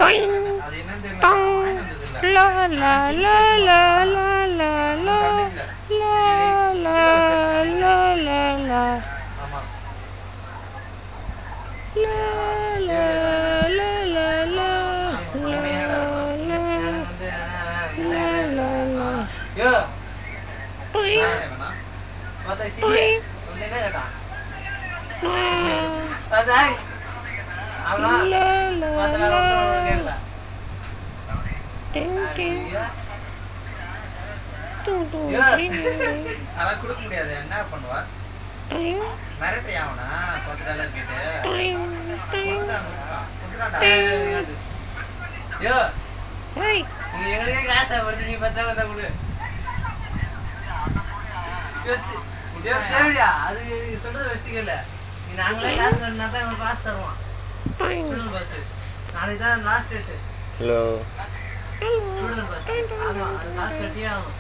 அது என்னன்னு தெரியல. லா லா லா லா லா லா லா லா லா லா லா லா. ஆமா. லா லா லா லா லா லா லா லா. யோ மத்த சிடி என்ன கேட்டா அதாய் ஆமா மத்த வேற ஒண்ணும் கேட்கல. அதெல்லாம் கொடுக்க முடியாது. என்ன பண்ணுவா மிரட்டி ஆகனா 10 டாலர் கேட்டு யோ நீங்க எங்களுக்கே காசா வருது. நீ 10 டாலர் தான் கொடு. தேவையா அது சொல்றது வச்சுக்கல. நீ நாங்களே காசு கட்டினா தான் எங்களுக்கு காசு தருவான். ஸ்டூடெண்ட் பஸ் நாளைக்கு தான் last date. Hello student bus. ஆமா அது காசு கட்டியே ஆகணும்.